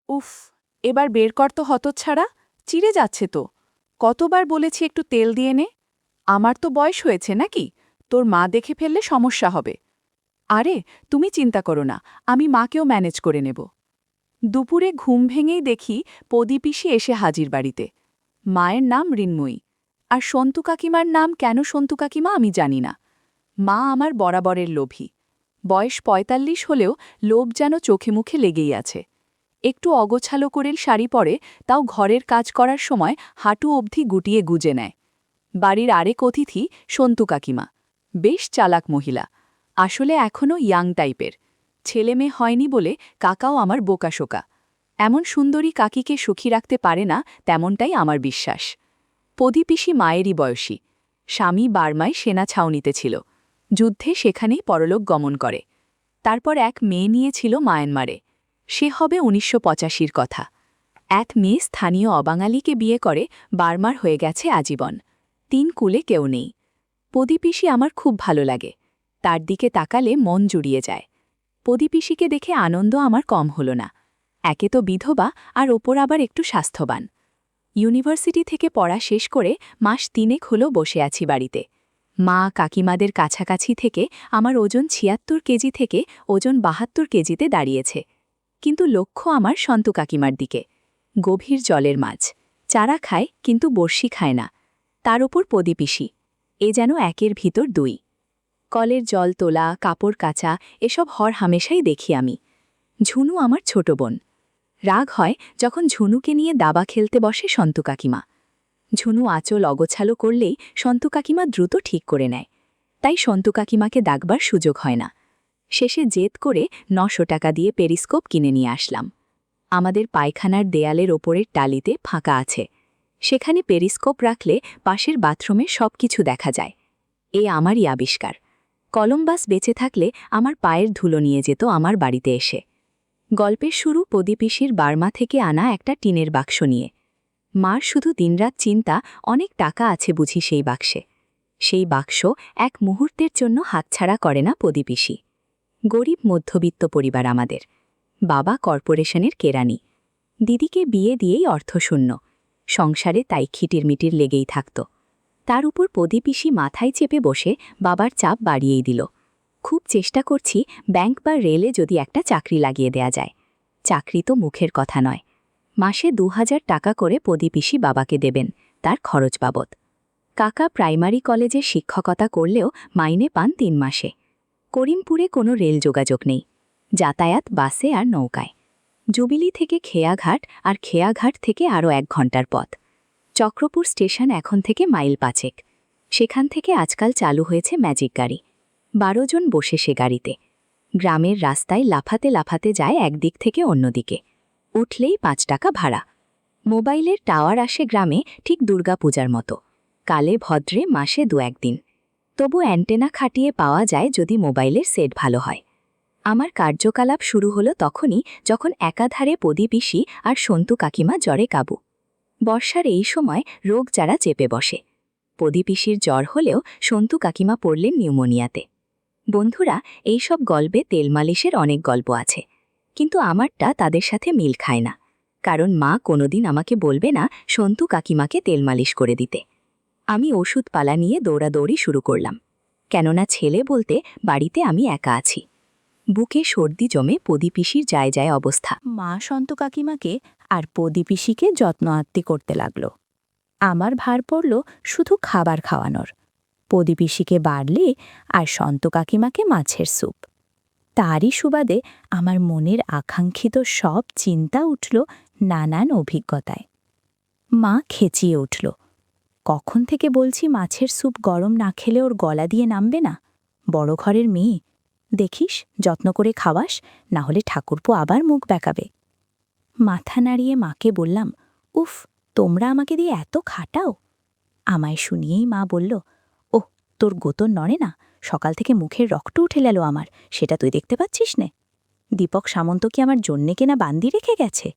উফ, এবার বের কর তো হতচ্ছাড়া, চিড়ে যাচ্ছে তো। কতবার বলেছি একটু তেল দিয়ে নে। আমার তো বয়স হয়েছে নাকি? তোর মা দেখে ফেললে সমস্যা হবে। আরে, তুমি চিন্তা করো না, আমি মাকেও ম্যানেজ করে নেব। দুপুরে ঘুম ভেঙেই দেখি পদী-পিসি এসে হাজির বাড়িতে। মায়ের নাম ঋন্ময়ী। আর সন্তু কাকিমার নাম কেন সন্তু কাকিমা আমি জানি না। মা আমার বরাবরের লোভী। বয়স ৪৫ হলেও লোভ যেন চোখে মুখে লেগেই আছে। একটু অগোছালো করে শাড়ি পরে, তাও ঘরের কাজ করার সময় হাঁটু অবধি গুটিয়ে গুজে নেয়। বাড়ির আরেক অতিথি সন্তু কাকিমা। বেশ চালাক মহিলা। আসলে এখনও ইয়াং টাইপের। ছেলে মেয়ে হয়নি বলে কাকাও আমার বোকাশোকা। এমন সুন্দরী কাকিকে সুখী রাখতে পারে না, তেমনটাই আমার বিশ্বাস। পদী-পিসি মায়েরই বয়সী। স্বামী বার্মায় সেনা ছাউনিতে ছিল। যুদ্ধে সেখানেই পরলোক গমন করে। তারপর এক মেয়ে নিয়েছিল মায়ানমারে। সে হবে ১৯৮৫-র কথা। এক মেয়ে স্থানীয় অবাঙালিকে বিয়ে করে বার্মার হয়ে গেছে আজীবন। ৩ কুলে কেউ নেই। পদী-পিসি আমার খুব ভালো লাগে। তার দিকে তাকালে মন জুড়িয়ে যায়। পদী-পিসিকে দেখে আনন্দ আমার কম হল না। একে তো বিধবা, আর ওপর আবার একটু স্বাস্থ্যবান। ইউনিভার্সিটি থেকে পড়া শেষ করে মাস ৩ হলো বসে আছি বাড়িতে। মা কাকিমাদের কাছাকাছি থেকে আমার ওজন ৭৬ কেজি থেকে ওজন ৭২ কেজিতে দাঁড়িয়েছে। কিন্তু লক্ষ্য আমার সন্তু কাকিমার দিকে। গভীর জলের মাছ। চারা খায় কিন্তু বড়শি খায় না। তার ওপর পদী-পিসি। এ যেন একের ভিতর দুই। কলের জল তোলা, কাপড় কাচা, এসব হরহামেশাই দেখি আমি। ঝুনু আমার ছোট বোন। রাগ হয় যখন ঝুনুকে নিয়ে দাবা খেলতে বসে সন্তু কাকিমা। ঝুনু আঁচল অগোছালো করলেই সন্তু কাকিমা দ্রুত ঠিক করে নেয়। তাই সন্তু কাকিমাকে ডাকবার সুযোগ হয় না। শেষে জেদ করে ৯০০ টাকা দিয়ে পেরিস্কোপ কিনে নিয়ে আসলাম। আমাদের পায়খানার দেয়ালের ওপরের টালিতে ফাঁকা আছে। সেখানে পেরিস্কোপ রাখলে পাশের বাথরুমে সবকিছু দেখা যায়। এ আমারই আবিষ্কার। কলম্বাস বেঁচে থাকলে আমার পায়ের ধুলো নিয়ে যেত আমার বাড়িতে এসে। গল্পের শুরু পদী-পিসির বার্মা থেকে আনা একটা টিনের বাক্স নিয়ে। মার শুধু দিনরাত চিন্তা, অনেক টাকা আছে বুঝি সেই বাক্সে। সেই বাক্স এক মুহূর্তের জন্য হাতছাড়া করে না পদী-পিসি। গরিব মধ্যবিত্ত পরিবার আমাদের। বাবা কর্পোরেশনের কেরানি। দিদিকে বিয়ে দিয়েই অর্থশূন্য। সংসারে তাই খিটিরমিটির লেগেই থাকত। তার উপর পদী-পিসি মাথায় চেপে বসে বাবার চাপ বাড়িয়েই দিল। খুব চেষ্টা করছি ব্যাংক বা রেলে যদি একটা চাকরি লাগিয়ে দেয়া যায়। চাকরি তো মুখের কথা নয়। মাসে ২০০০ টাকা করে পদী-পিসি বাবাকে দেবেন, তার খরচ বাবদ। কাকা প্রাইমারি কলেজে শিক্ষকতা করলেও মাইনে পান ৩ মাসে। করিমপুরে কোনো রেল যোগাযোগ নেই। যাতায়াত বাসে আর নৌকায়। জুবিলি থেকে খেয়াঘাট, আর খেয়াঘাট থেকে আরও ১ ঘণ্টার পথ। চক্রপুর স্টেশন এখন থেকে মাইল ৫ সেখান থেকে আজকাল চালু হয়েছে ম্যাজিক গাড়ি। ১২ জন বসে সে গাড়িতে। গ্রামের রাস্তায় লাফাতে লাফাতে যায় একদিক থেকে অন্যদিকে। উঠলেই ৫ টাকা ভাড়া। মোবাইলের টাওয়ার আসে গ্রামে ঠিক দুর্গাপূজার মতো। কালে ভদ্রে মাসে ২-১ দিন। তবু অ্যান্টেনা খাটিয়ে পাওয়া যায় যদি মোবাইলের সেট ভালো হয়। আমার কার্যকলাপ শুরু হলো তখনই যখন একাধারে পদী-পিসি আর সন্তু কাকিমা জ্বরে কাবু। বর্ষার এই সময় রোগ যারা চেপে বসে। পদী-পিসির জ্বর হলেও সন্তু কাকিমা পড়লেন নিউমোনিয়াতে। বন্ধুরা, এইসব গল্পে তেল মালিশের অনেক গল্প আছে, কিন্তু আমারটা তাদের সাথে মিল খায় না। কারণ মা কোনোদিন আমাকে বলবে না সন্তু কাকিমাকে তেল মালিশ করে দিতে। আমি ওষুধপালা নিয়ে দৌড়াদৌড়ি শুরু করলাম। কেননা ছেলে বলতে বাড়িতে আমি একা আছি। বুকে সর্দি জমে পদী-পিসির যায় যায় অবস্থা। মা সন্তু কাকিমাকে আর পদী-পিসিকে যত্ন আত্তি করতে লাগল। আমার ভার পড়ল শুধু খাবার খাওয়ানোর। পদী-পিসিকে বাড়লে আর সন্তু কাকিমাকে মাছের স্যুপ। তারই সুবাদে আমার মনের আকাঙ্ক্ষিত সব চিন্তা উঠল নানান অভিজ্ঞতায়। মা খেচিয়ে উঠল। কখন থেকে বলছি মাছের স্যুপ গরম না খেলে ওর গলা দিয়ে নামবে না? বড় ঘরের মেয়ে, দেখিস যত্ন করে খাওয়াস, না হলে ঠাকুরপো আবার মুখ বেঁকাবে। মাথা নাড়িয়ে মাকে বললাম, উফ, তোমরা আমাকে দিয়ে এত খাটাও। আমায় শুনিয়েই মা বলল, ওহ, তোর গোতর নড়ে না? সকাল থেকে মুখের রক্ত উঠে গেল আমার, সেটা তুই দেখতে পাচ্ছিস নে? দীপক সামন্ত কি আমার জন্যে কেনা বান্দি রেখে গেছে?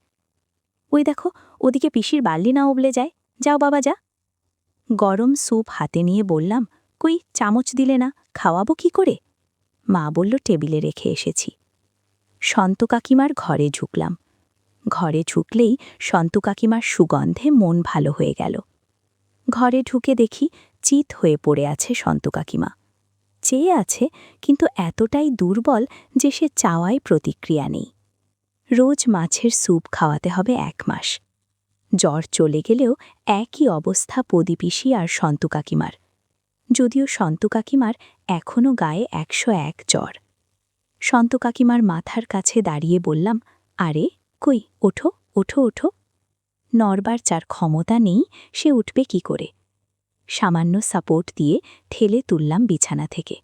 ওই দেখো, ওদিকে পিসির বাল্লি না উবলে যায়। যাও বাবা, যা। গরম স্যুপ হাতে নিয়ে বললাম, কই চামচ দিলে না, খাওয়াবো কি করে? মা বলল, টেবিলে রেখে এসেছি। সন্ত কাকিমার ঘরে ঢুকলাম। ঘরে ঢুকলেই সন্তু কাকিমার সুগন্ধে মন ভালো হয়ে গেল। ঘরে ঢুকে দেখি চিত হয়ে পড়ে আছে সন্তু কাকিমা। চেয়ে আছে, কিন্তু এতটাই দুর্বল যে সে চাওয়ায় প্রতিক্রিয়া নেই। রোজ মাছের স্যুপ খাওয়াতে হবে 1 মাস। জ্বর চলে গেলেও একই অবস্থা প্রদীপিসি আর সন্তু কাকিমার, যদিও সন্তু কাকিমার এখনও গায়ে 101 জ্বর। সন্তু কাকিমার মাথার কাছে দাঁড়িয়ে বললাম, আরে কই, ওঠো ওঠো ওঠো। নড়বার যার ক্ষমতা নেই, সে উঠবে কি করে? সামান্য সাপোর্ট দিয়ে ঠেলে তুললাম বিছানা থেকে।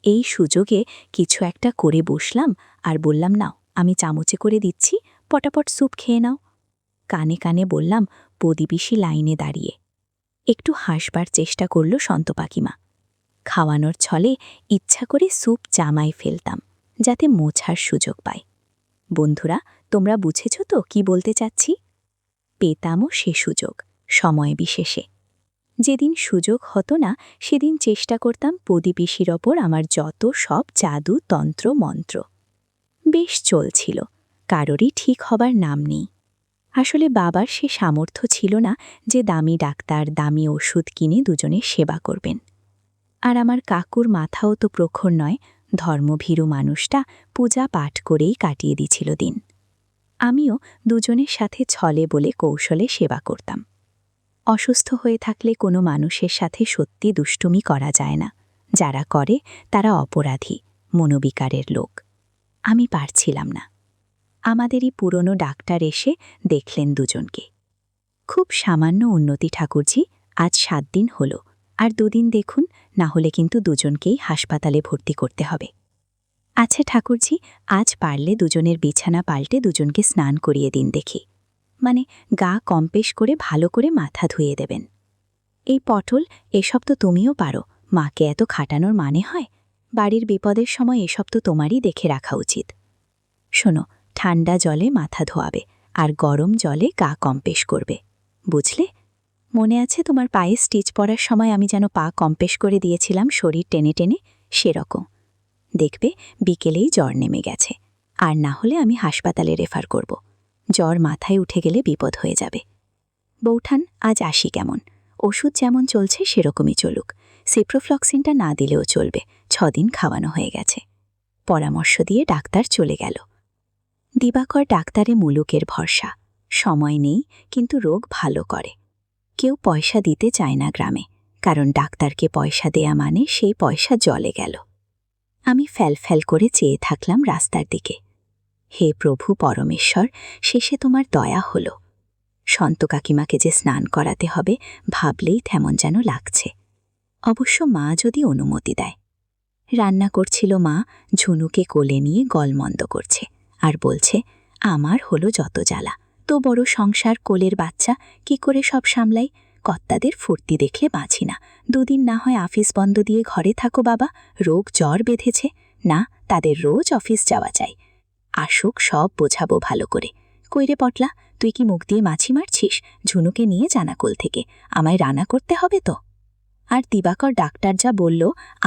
এই সুযোগে কিছু একটা করে বসলাম আর বললাম, নাও আমি চামচে করে দিচ্ছি, পটাপট স্যুপ খেয়ে নাও। কানে কানে বললাম, প্রদীপিসি লাইনে দাঁড়িয়ে। একটু হাসবার চেষ্টা করল সন্তু কাকিমা। খাওয়ানোর ছলে ইচ্ছা করে স্যুপ জামায় ফেলতাম, যাতে মোছার সুযোগ পায়। বন্ধুরা, তোমরা বুঝেছ তো কি বলতে চাচ্ছি? পেতামও সে সুযোগ, সময় বিশেষে। যেদিন সুযোগ হতো না, সেদিন চেষ্টা করতাম প্রদীপিসির ওপর আমার যত সব জাদু তন্ত্র মন্ত্র। বেশ চলছিল, কারোরই ঠিক হবার নাম নেই। আসলে বাবার সে সামর্থ্য ছিল না যে দামি ডাক্তার, দামি ওষুধ কিনে দুজনের সেবা করবেন। আর আমার কাকুর মাথাও তো প্রখর নয়, ধর্মভীরু মানুষটা পূজা পাঠ করেই কাটিয়ে দিছিল দিন। আমিও দুজনের সাথে ছলে বলে কৌশলে সেবা করতাম। অসুস্থ হয়ে থাকলে কোনো মানুষের সাথে সত্যি দুষ্টুমি করা যায় না। যারা করে তারা অপরাধী, মনোবিকারের লোক। আমি পারছিলাম না। আমাদেরই পুরনো ডাক্তার এসে দেখলেন দুজনকে। খুব সামান্য উন্নতি ঠাকুরজি, আজ 7 দিন হল, আর 2 দিন দেখুন, না হলে কিন্তু দুজনকেই হাসপাতালে ভর্তি করতে হবে। আচ্ছা ঠাকুরজি, আজ পারলে দুজনের বিছানা পাল্টে দুজনকে স্নান করিয়ে দিন দেখি, মানে গা কম্পেশ করে ভালো করে মাথা ধুয়ে দেবেন। এই পটল, এসব তো তুমিও পারো, মাকে এত খাটানোর মানে হয়? বাড়ির বিপদের সময় এসব তো তোমারই দেখে রাখা উচিত। শোনো, ঠান্ডা জলে মাথা ধোয়াবে আর গরম জলে গা কম্পেশ করবে, বুঝলে? মনে আছে তোমার পায়ে স্টিচ পরার সময় আমি যেন পা কম্পেশ করে দিয়েছিলাম শরীর টেনে টেনে? সেরকম। দেখবে বিকেলেই জ্বর নেমে গেছে, আর না হলে আমি হাসপাতালে রেফার করব। জ্বর মাথায় উঠে গেলে বিপদ হয়ে যাবে। বৌঠান, আজ আসি কেমন? ওষুধ যেমন চলছে সেরকমই চলুক। সিপ্রোফ্লক্সিনটা না দিলেও চলবে, 6 দিন খাওয়ানো হয়ে গেছে। পরামর্শ দিয়ে ডাক্তার চলে গেল। দিবাকর ডাক্তারে মুলুকের ভরসা। সময় নেই, কিন্তু রোগ ভালো করে। কেউ পয়সা দিতে চায় না গ্রামে, কারণ ডাক্তারকে পয়সা দেয়া মানে সেই পয়সা জলে গেল। আমি ফ্যাল করে চেয়ে থাকলাম রাস্তার দিকে। হে প্রভু পরমেশ্বর, শেষে তোমার দয়া হল। সন্তু কাকিমাকে যে স্নান করাতে হবে ভাবলেই তেমন যেন লাগছে। অবশ্য মা যদি অনুমতি দেয়। রান্না করছিল মা, ঝুনুকে কোলে নিয়ে গলমন্দ করছে আর বলছে, আমার হলো যত জ্বালা, তো বড় সংসার, কোলের বাচ্চা, কি করে সব সামলাই? কর্তাদের ফুর্তি দেখলে বাঁচি না। 2 দিন না হয় অফিস বন্ধ দিয়ে ঘরে থাকো বাবা, রোগ জ্বর বেঁধেছে না, তাদের রোজ অফিস যাওয়া চাই। আসুক, সব বোঝাবো ভালো করে। কইরে পটলা, তুই কি মুখ দিয়ে মাছি মারছিস? ঝুনুকে নিয়ে জানাকোল থেকে, আমায় রান্না করতে হবে তো। আর দিবাকর ডাক্তার যা বলল,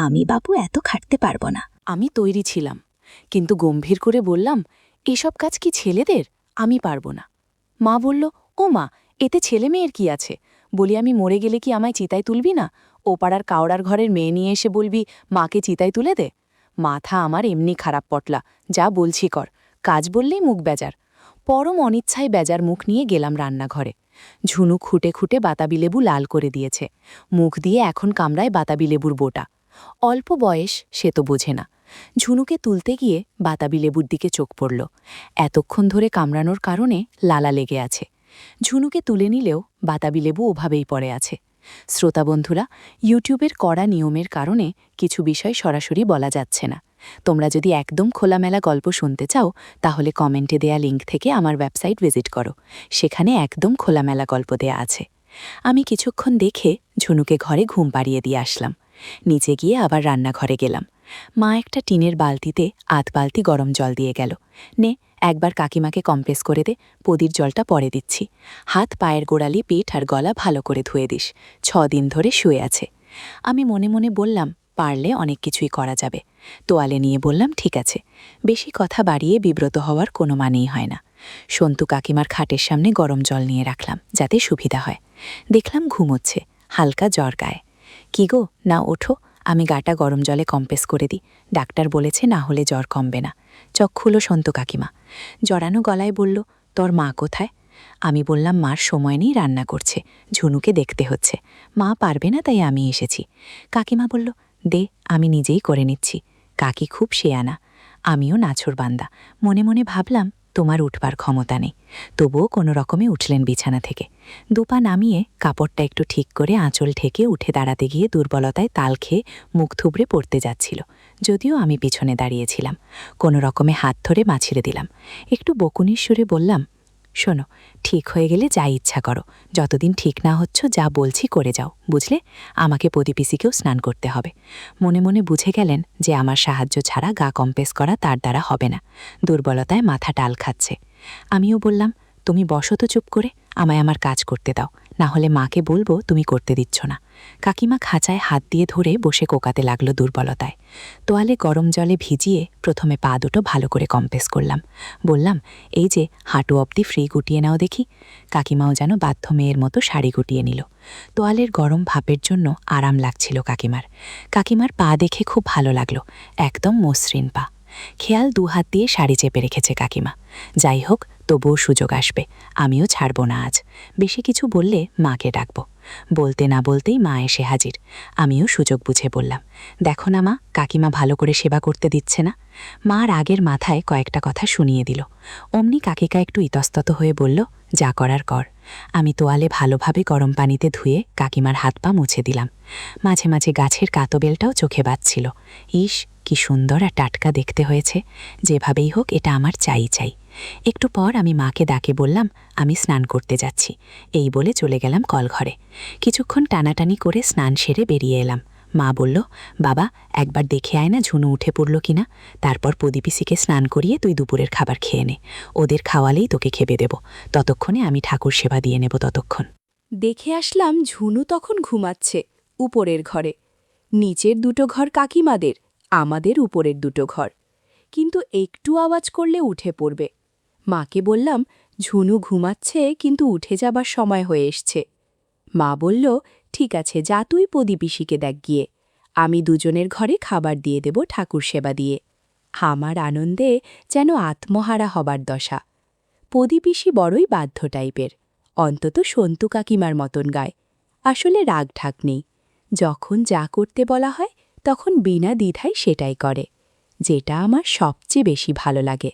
আমি বাপু এত খাটতে পারব না। আমি তৈরি ছিলাম, কিন্তু গম্ভীর করে বললাম, এসব কাজ কি ছেলেদের? আমি পারবো না। মা বলল, ও মা, এতে ছেলে মেয়ের কি আছে? বলি, আমি মরে গেলে কি আমায় চিতায় তুলবি না? ও পাড়ার কাওড়ার ঘরের মেয়ে নিয়ে এসে বলবি মাকে চিতায় তুলে দে? মাথা আমার এমনি খারাপ পটলা, যা বলছি কর। কাজ বললেই মুখ বেজার। পরম অনিচ্ছায় বেজার মুখ নিয়ে গেলাম রান্নাঘরে। ঝুনু খুঁটে খুঁটে বাতাবি লেবু লাল করে দিয়েছে। মুখ দিয়ে এখন কামড়ায় বাতাবি লেবুর বোটা। অল্প বয়স, সে তো বোঝে না। ঝুনুকে তুলতে গিয়ে বাতাবি লেবুর দিকে চোখ পড়ল। এতক্ষণ ধরে কামড়ানোর কারণে লালা লেগে আছে। ঝুনুকে তুলে নিলেও বাতাবি লেবু ওভাবেই পড়ে আছে। শ্রোতা বন্ধুরা, ইউটিউবের কড়া নিয়মের কারণে কিছু বিষয় সরাসরি বলা যাচ্ছে না। তোমরা যদি একদম খোলামেলা গল্প শুনতে চাও, তাহলে কমেন্টে দেয়া লিঙ্ক থেকে আমার ওয়েবসাইট ভিজিট করো। সেখানে একদম খোলামেলা গল্প দেয়া আছে। আমি কিছুক্ষণ দেখে ঝুনুকে ঘরে ঘুম পাড়িয়ে দিয়ে আসলাম। নিচে গিয়ে আবার রান্নাঘরে গেলাম। মা একটা টিনের বালতিতে 8 বালতি গরম জল দিয়ে গেল। নে, একবার কাকিমাকে কম্প্রেস করে দে, পদির জলটা পরে দিচ্ছি। হাত, পায়ের গোড়ালি, পিঠ আর গলা ভালো করে ধুয়ে দিস, 6 দিন ধরে শুয়ে আছে। আমি মনে মনে বললাম, পারলে অনেক কিছুই করা যাবে। তোয়ালে নিয়ে বললাম, ঠিক আছে। বেশি কথা বাড়িয়ে বিব্রত হওয়ার কোনো মানেই হয় না। সন্তু কাকিমার খাটের সামনে গরম জল নিয়ে রাখলাম, যাতে সুবিধা হয়। দেখলাম ঘুমোচ্ছে, হালকা জ্বর গায়ে। কি গো, না ওঠো, আমি গাটা গরম জলে কম্প্রেস করে দিই। ডাক্তার বলেছে না হলে জ্বর কমবে না। চোখ খুলো সন্তু কাকিমা। জড়ানো গলায় বলল, তোর মা কোথায়? আমি বললাম, মার সময় নেই, রান্না করছে, ঝুনুকে দেখতে হচ্ছে, মা পারবে না তাই আমি এসেছি। কাকিমা বলল, দে, আমি নিজেই করে নিচ্ছি। কাকি খুব শেয়ানা, আমিও নাছোড়বান্দা। মনে মনে ভাবলাম, তোমার উঠবার ক্ষমতা নেই। তবুও কোনো রকমে উঠলেন বিছানা থেকে। দুপা নামিয়ে কাপড়টা একটু ঠিক করে আঁচল ঠেকে উঠে দাঁড়াতে গিয়ে দুর্বলতায় তাল খেয়ে মুখ থুবড়ে পড়তে যাচ্ছিল। যদিও আমি পিছনে দাঁড়িয়েছিলাম। কোনো রকমে হাত ধরে মাছিড়ে দিলাম। একটু বকুনির সুরে বললাম, শোনো, ঠিক হয়ে গেলে যা ইচ্ছা করো, যতদিন ঠিক না হচ্ছ যা বলছি করে যাও, বুঝলে? আমাকে প্রতিপিসিকেও স্নান করতে হবে। মনে মনে বুঝে গেলেন যে আমার সাহায্য ছাড়া গা কম্প্রেস করা তার দ্বারা হবে না। দুর্বলতায় মাথা টাল খাচ্ছে। আমিও বললাম, তুমি বসো তো চুপ করে, আমায় আমার কাজ করতে দাও, না হলে মাকে বলবো তুমি করতে দিচ্ছ না। কাকিমা খাঁচায় হাত দিয়ে ধরে বসে কোকাতে লাগলো দুর্বলতায়। তোয়ালে গরম জলে ভিজিয়ে প্রথমে পা দুটো ভালো করে কম্প্রেস করলাম। বললাম, এই যে হাঁটু অবধি ফ্রি গুটিয়ে নাও দেখি। কাকিমাও যেন বাধ্য মেয়ের মতো শাড়ি গুটিয়ে নিল। তোয়ালের গরম ভাপের জন্য আরাম লাগছিল কাকিমার। কাকিমার পা দেখে খুব ভালো লাগলো, একদম মসৃণ পা। খেয়াল দুহাত দিয়ে শাড়ি চেপে রেখেছে কাকিমা। যাই হোক, তবুও সুযোগ আসবে, আমিও ছাড়ব না আজ। বেশি কিছু বললে মাকে ডাকব। বলতে না বলতেই মা এসে হাজির। আমিও সুযোগ বুঝে বললাম, দেখো না মা, কাকিমা ভালো করে সেবা করতে দিচ্ছে না। মা রাগের মাথায় কয়েকটা কথা শুনিয়ে দিল। অমনি কাকিকা একটু ইতস্তত হয়ে বলল, যা করার কর। আমি তোয়ালে ভালোভাবে গরম পানিতে ধুয়ে কাকিমার হাত পা মুছে দিলাম। মাঝে মাঝে গাছের কাতবেলটাও চোখে বাজছিল। ইস, কি সুন্দর আর টাটকা দেখতে হয়েছে। যেভাবেই হোক এটা আমার চাই চাই। একটু পর আমি মাকে ডাকে বললাম, আমি স্নান করতে যাচ্ছি। এই বলে চলে গেলাম কলঘরে। কিছুক্ষণ টানাটানি করে স্নান সেরে বেরিয়ে এলাম। মা বলল, বাবা, একবার দেখে আয় না ঝুনু উঠে পড়ল কিনা। তারপর প্রদীপিসিকে স্নান করিয়ে তুই দুপুরের খাবার খেয়ে নে। ওদের খাওয়ালেই তোকে খেবে দেব। ততক্ষণে আমি ঠাকুর সেবা দিয়ে নেব ততক্ষণ। দেখে আসলাম ঝুনু তখন ঘুমাচ্ছে উপরের ঘরে। নিচের দুটো ঘর কাকিমাদের, আমাদের উপরের দুটো ঘর। কিন্তু একটু আওয়াজ করলে উঠে পড়বে। মাকে বললাম, ঝুনু ঘুমাচ্ছে কিন্তু উঠে যাবার সময় হয়ে এসছে। মা বলল, ঠিক আছে, যা তুই প্রদীপিসিকে দেখ গিয়ে। আমি দুজনের ঘরে খাবার দিয়ে দেব ঠাকুর সেবা দিয়ে। আমার আনন্দে যেন আত্মহারা হবার দশা। প্রদীপিসি বড়ই বাধ্য টাইপের, অন্তত সন্তু কাকিমার মতন গায়। আসলে রাগ ঠাক নেই, যখন যা করতে বলা হয় তখন বিনা দ্বিধায় সেটাই করে, যেটা আমার সবচেয়ে বেশি ভালো লাগে।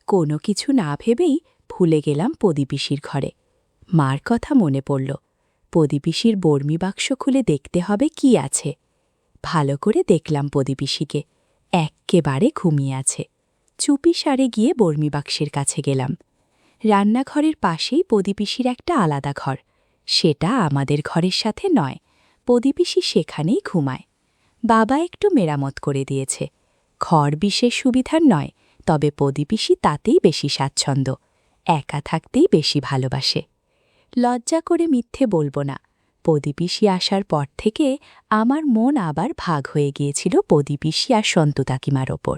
কোনো কিছু না ভেবেই ভুলে গেলাম প্রদীপিসির ঘরে। মার কথা মনে পড়ল। প্রদীপিসির বর্মি বাক্স খুলে দেখতে হবে কি আছে। ভালো করে দেখলাম প্রদীপিসিকে, এক্কেবারে ঘুমিয়ে আছে। চুপি সারে গিয়ে বর্মি বাক্সের কাছে গেলাম। রান্নাঘরের পাশেই প্রদীপিসির একটা আলাদা ঘর, সেটা আমাদের ঘরের সাথে নয়। প্রদীপিসি সেখানেই ঘুমায়। বাবা একটু মেরামত করে দিয়েছে। ঘর বিশেষ সুবিধার নয়, তবে প্রদীপিসি তাতেই বেশি স্বাচ্ছন্দ্য, একা থাকতেই বেশি ভালোবাসে। লজ্জা করে মিথ্যে বলবো না, প্রদীপিসি আসার পর থেকে আমার মন আবার ভাগ হয়ে গিয়েছিল প্রদীপিসি আর সন্তু কাকিমার ওপর।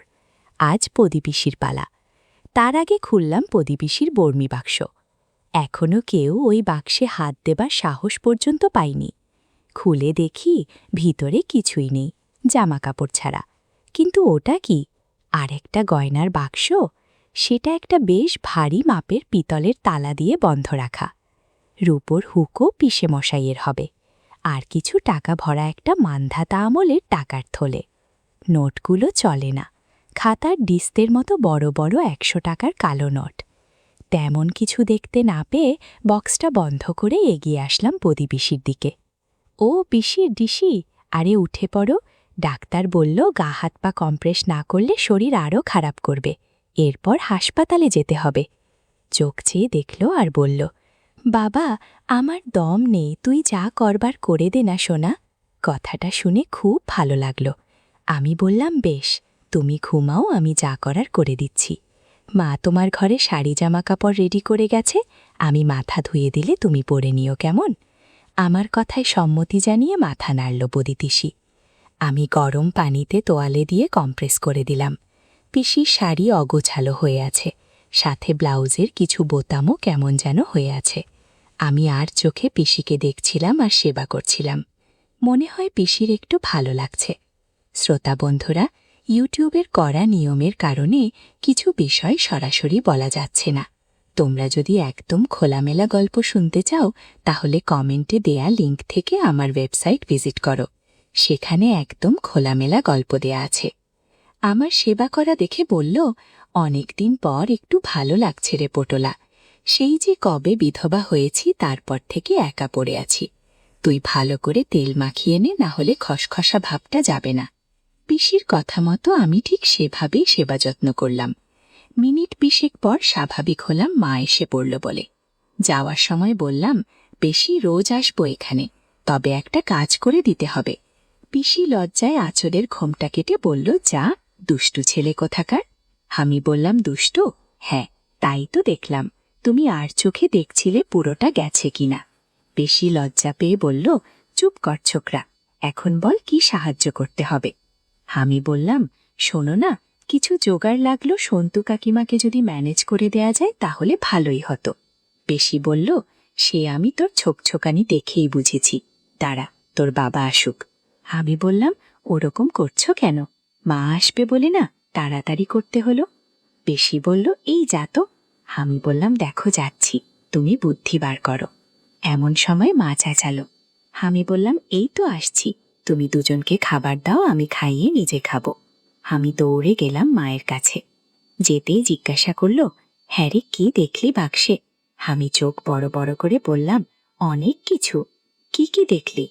আজ প্রদীপিসির পালা। তার আগে খুললাম প্রদীপিসির বর্মি বাক্স। এখনও কেউ ওই বাক্সে হাত দেবার সাহস পর্যন্ত পায়নি। খুলে দেখি ভিতরে কিছুই নেই, জামাকাপড় ছাড়া। কিন্তু ওটা কি? আরেকটা গয়নার বাক্স। সেটা একটা বেশ ভারী মাপের পিতলের তালা দিয়ে বন্ধ রাখা। রূপোর হুকো পিসে মশাইয়ের হবে। আর কিছু টাকা ভরা একটা মান্ধাতা আমলের টাকার থলে। নোটগুলো চলে না, খাতার ডিস্তের মতো বড় বড় ১০০ টাকার কালো নোট। তেমন কিছু দেখতে না পেয়ে বক্সটা বন্ধ করে এগিয়ে আসলাম প্রদীপিসির দিকে। ও পিসির ডিসি, আরে উঠে পড়ো, ডাক্তার বলল গা হাত পা কম্প্রেস না করলে শরীর আরও খারাপ করবে, এরপর হাসপাতালে যেতে হবে। চোখ চেয়ে দেখল আর বলল, বাবা, আমার দম নেই, তুই যা করবার করে দে না সোনা। কথাটা শুনে খুব ভালো লাগলো। আমি বললাম, বেশ, তুমি ঘুমাও, আমি যা করার করে দিচ্ছি। মা তোমার ঘরে শাড়ি জামা কাপড় রেডি করে গেছে, আমি মাথা ধুয়ে দিলে তুমি পরে নিও, কেমন? আমার কথায় সম্মতি জানিয়ে মাথা নাড়ল প্রদীপিসি। আমি গরম পানিতে তোয়ালে দিয়ে কম্প্রেস করে দিলাম। পিসির শাড়ি অগোছালো হয়ে আছে, সাথে ব্লাউজের কিছু বোতামও কেমন যেন হয়ে আছে। আমি আর চোখে পিসিকে দেখছিলাম আর সেবা করছিলাম। মনে হয় পিসির একটু ভালো লাগছে। শ্রোতা বন্ধুরা, ইউটিউবের কড়া নিয়মের কারণে কিছু বিষয় সরাসরি বলা যাচ্ছে না। তোমরা যদি একদম খোলামেলা গল্প শুনতে চাও, তাহলে কমেন্টে দেয়া লিঙ্ক থেকে আমার ওয়েবসাইট ভিজিট করো। সেখানে একদম খোলামেলা গল্প দেয়া আছে। আমার সেবা করা দেখে বলল, অনেকদিন পর একটু ভালো লাগছে রে পটোলা। সেই যে কবে বিধবা হয়েছি তারপর থেকে একা পড়ে আছি। তুই ভালো করে তেল মাখিয়ে নে, না হলে খসখসা ভাবটা যাবে না। পিসির কথা মতো আমি ঠিক সেভাবেই সেবা যত্ন করলাম। মিনিট ২০ পর স্বাভাবিক হলাম মা এসে পড়ল বলে। যাওয়ার সময় বললাম, বেশি রোজ আসবো এখানে, তবে একটা কাজ করে দিতে হবে। পিসি লজ্জায় আঁচলের ঘোমটা কেটে বলল, যা, দুষ্টু ছেলে কোথাকার। আমি বললাম, দুষ্টু? হ্যাঁ, তাই তো দেখলাম। তুমি আর চোখে দেখছিলে পুরোটা গেছে কিনা। বেশি লজ্জা পেয়ে বলল, চুপ কর ছোকরা, এখন বল কি সাহায্য করতে হবে। আমি বললাম, শোনো না, কিছু জোগাড় লাগলো সন্তু কাকিমাকে যদি ম্যানেজ করে দেয়া যায় তাহলে ভালোই হতো। বেশি বলল, সে আমি তোর ছোকছোকানি দেখেই বুঝেছি, দাঁড়া তোর বাবা আসুক। আমি বললাম, ওরকম করছো কেন? মা আসবে বলে না তাড়াতাড়ি করতে হলো। বেশি বলল, এই যা তো। আমি বললাম, দেখো যাচ্ছি, তুমি বুদ্ধি বার করো। এমন সময় মা চেঁচালো। আমি বললাম, এই তো আসছি, তুমি দুজনকে খাবার দাও, আমি খাইয়ে নিজে খাবো। আমি দৌড়ে গেলাম মায়ের কাছে। যেতেই জিজ্ঞাসা করলো, হ্যাঁ রে, কি দেখলি বাক্সে? আমি চোখ বড় বড় করে বললাম, অনেক কিছু। কি কি দেখলি?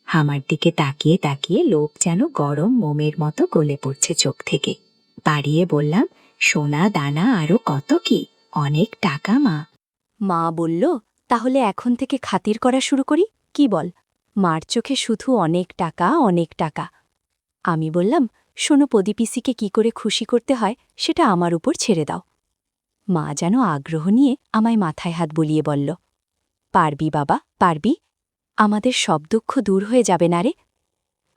আমার দিকে তাকিয়ে তাকিয়ে লোক যেন গরম মোমের মতো গলে পড়ছে চোখ থেকে। বাড়িয়ে বললাম, সোনা দানা আরো কত কি, অনেক টাকা মা। মা বলল, তাহলে এখন থেকে খাতির করা শুরু করি, কি বল? মার চোখে শুধু অনেক টাকা, অনেক টাকা। আমি বললাম, শোনো, পদিপিসিকে কি করে খুশি করতে হয় সেটা আমার উপর ছেড়ে দাও। মা যেন আগ্রহ নিয়ে আমায় মাথায় হাত বুলিয়ে বলল, পারবি বাবা, পারবি। আমাদের সব দুঃখ দূর হয়ে যাবে না রে।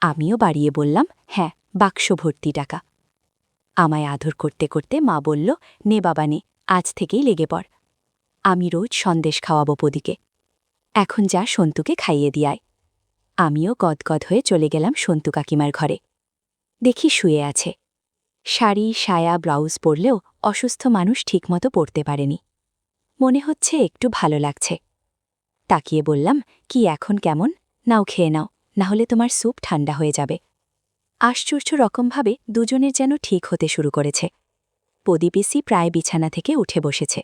আমিও বাড়িয়ে বললাম, হ্যাঁ, বাক্স ভর্তি টাকা। আমায় আদর করতে করতে মা বলল, নে বাবা নে, আজ থেকেই লেগে পড়। আমি রোজ সন্দেশ খাওয়াবো পদিকে। এখন যা সন্তুকে খাইয়ে দিয়ায়। আমিও গদগদ হয়ে চলে গেলাম সন্তু কাকিমার ঘরে। দেখি শুয়ে আছে। শাড়ি, সায়া, ব্লাউজ পরলেও অসুস্থ মানুষ ঠিকমতো পরতে পারেনি। মনে হচ্ছে একটু ভালো লাগছে। তাকিয়ে বললাম, কি এখন কেমন? নাও খেয়ে নাও, না হলে তোমার স্যুপ ঠান্ডা হয়ে যাবে। আশ্চর্য রকমভাবে দুজনের যেন ঠিক হতে শুরু করেছে। পদিপিসি প্রায় বিছানা থেকে উঠে বসেছে।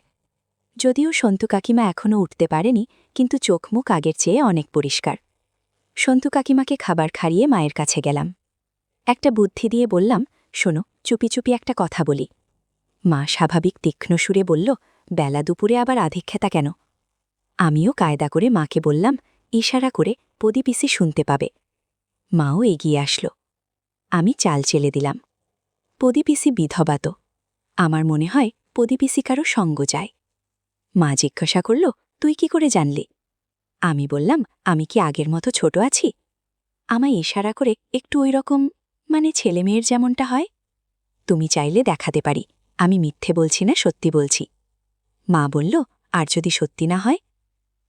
যদিও সন্তু কাকিমা এখনও উঠতে পারেনি, কিন্তু চোখ মুখ আগের চেয়ে অনেক পরিষ্কার। সন্তু কাকিমাকে খাবার খাইয়ে মায়ের কাছে গেলাম। একটা বুদ্ধি দিয়ে বললাম, শোনো, চুপি চুপি একটা কথা বলি। মা স্বাভাবিক তীক্ষ্ণ সুরে বলল, বেলা দুপুরে আবার আধিক্ষেতা কেন? আমিও কায়দা করে মাকে বললাম, ইশারা করে পদিপিসি শুনতে পাবে। মাও এগিয়ে আসল। আমি চাল চেলে দিলাম। পদিপিসি বিধবা তো। আমার মনে হয় পদিপিসি কারো সঙ্গ যায়। মা জিজ্ঞাসা করল, তুই কি করে জানলি? আমি বললাম, আমি কি আগের মতো ছোট আছি? আমায় ইশারা করে একটু ওই রকম, মানে ছেলেমেয়ের যেমনটা হয়। তুমি চাইলে দেখাতে পারি, আমি মিথ্যে বলছি না, সত্যি বলছি। মা বলল, আর যদি সত্যি না হয়?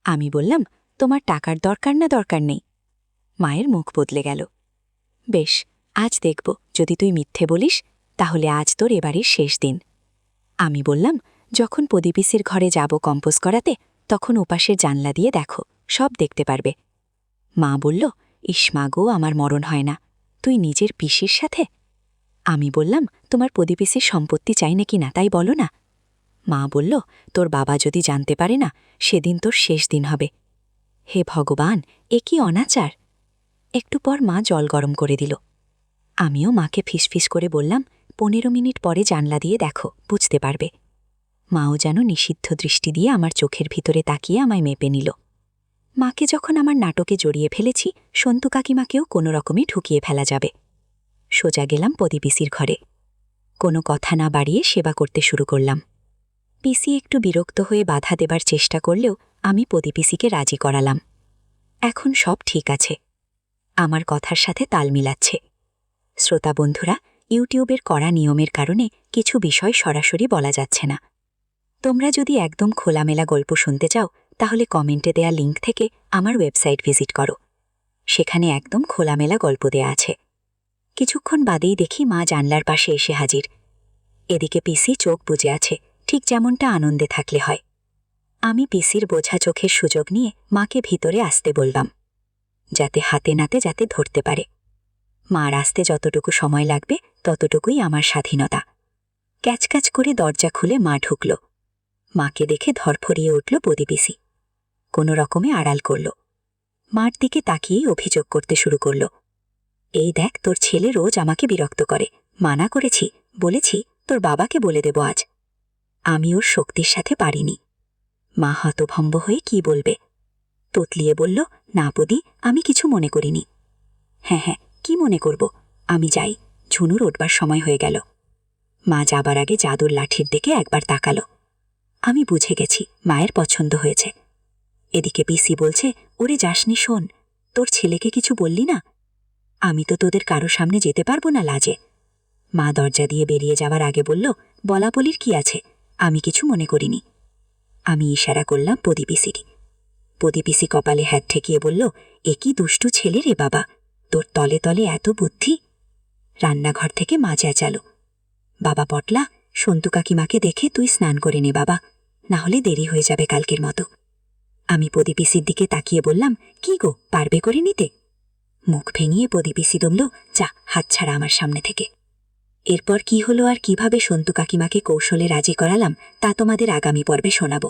আমি বললাম, তোমার টাকার দরকার না দরকার নেই। মায়ের মুখ বদলে গেল। বেশ, আজ দেখব, যদি তুই মিথ্যে বলিস তাহলে আজ তোর এবারের শেষ দিন। আমি বললাম, যখন পদিপিসির ঘরে যাব কম্পোজ করাতে, তখন ওপাশের জানলা দিয়ে দেখো, সব দেখতে পারবে। মা বলল, ইসমা গো, আমার মরণ হয় না, তুই নিজের পিসির সাথে? আমি বললাম, তোমার পদিপিসির সম্পত্তি চাই নাকি না তাই বলো না। মা বলল, তোর বাবা যদি জানতে পারে না, সেদিন তোর শেষ দিন হবে। হে ভগবান, এ কি অনাচার! একটু পর মা জল গরম করে দিল। আমিও মাকে ফিসফিস করে বললাম, 15 মিনিট পরে জানলা দিয়ে দেখো, বুঝতে পারবে। মাও যেন নিষিদ্ধ দৃষ্টি দিয়ে আমার চোখের ভিতরে তাকিয়ে আমায় মেপে নিল। মাকে যখন আমার নাটকে জড়িয়ে ফেলেছি, সন্তু কাকিমাকেও কোনো রকমে ঢুকিয়ে ফেলা যাবে। সোজা গেলাম পদিপিসির ঘরে। কোনো কথা না বাড়িয়ে সেবা করতে শুরু করলাম। পিসি একটু বিরক্ত হয়ে বাধা দেবার চেষ্টা করলেও আমি পদিপিসিকে রাজি করালাম। এখন সব ঠিক আছে। আমার কথার সাথে তাল মিলাচ্ছে। শ্রোতা বন্ধুরা, ইউটিউবের কড়া নিয়মের কারণে কিছু বিষয় সরাসরি বলা যাচ্ছে না। তোমরা যদি একদম খোলামেলা গল্প শুনতে চাও তাহলে কমেন্টে দেয়া লিঙ্ক থেকে আমার ওয়েবসাইট ভিজিট করো। সেখানে একদম খোলামেলা গল্প দেয়া আছে। কিছুক্ষণ বাদেই দেখি মা জানলার পাশে এসে হাজির। এদিকে পিসি চোখ বুজে আছে, ঠিক যেমনটা আনন্দে থাকলে হয়। আমি পিসির বোঝা চোখের সুযোগ নিয়ে মাকে ভিতরে আসতে বললাম, যাতে হাতে নাতে যাতে ধরতে পারে। মার আসতে যতটুকু সময় লাগবে ততটুকুই আমার স্বাধীনতা। ক্যাচক্যাচ করে দরজা খুলে মা ঢুকল। মাকে দেখে ধরফরিয়ে উঠল প্রদীপিসি। কোনো রকমে আড়াল করল। মার দিকে তাকিয়েই অভিযোগ করতে শুরু করল, এই দেখ, তোর ছেলে রোজ আমাকে বিরক্ত করে। মানা করেছি, বলেছি তোর বাবাকে বলে দেব আজ। আমি ওর শক্তির সাথে পারিনি। মা হতভম্ব হয়ে কি বলবে, তোতলিয়ে বলল, না বদি, আমি কিছু মনে করিনি। হ্যাঁ, কি মনে করব, আমি যাই, ঝুনুর উঠবার সময় হয়ে গেল। মা যাবার আগে জাদুর লাঠির দিকে একবার তাকালো। আমি বুঝে গেছি মায়ের পছন্দ হয়েছে। এদিকে পিসি বলছে, ওরে যাসনি, শোন, তোর ছেলেকে কিছু বললি না? আমি তো তোদের কারো সামনে যেতে পারবো না লাজে। মা দরজা দিয়ে বেরিয়ে যাওয়ার আগে বলল, বলা বলির কি আছে, আমি কিছু মনে করিনি। আমি ইশারা করলাম প্রদীপিসিরই। প্রদীপিসি কপালে হাত ঠেকিয়ে বলল, এ কি দুষ্টু ছেলে রে বাবা, তোর তলে তলে এত বুদ্ধি। রান্নাঘর থেকে মা চেঁচালো, বাবা পটলা, সন্তু কাকিমাকে দেখে তুই স্নান করে নে বাবা, না হলে দেরি হয়ে যাবে কালকের মতো। আমি প্রদীপিসির দিকে তাকিয়ে বললাম, কি গো, পারবে করে নিতে? মুখ ভেঙিয়ে প্রদীপিসি দমল, যা, হাত ছাড়া আমার সামনে থেকে। এরপর কি হলো আর কিভাবে সন্তু কাকিমাকে কৌশলে রাজি করালাম তা তোমাদের আগামী পর্বে শোনাব।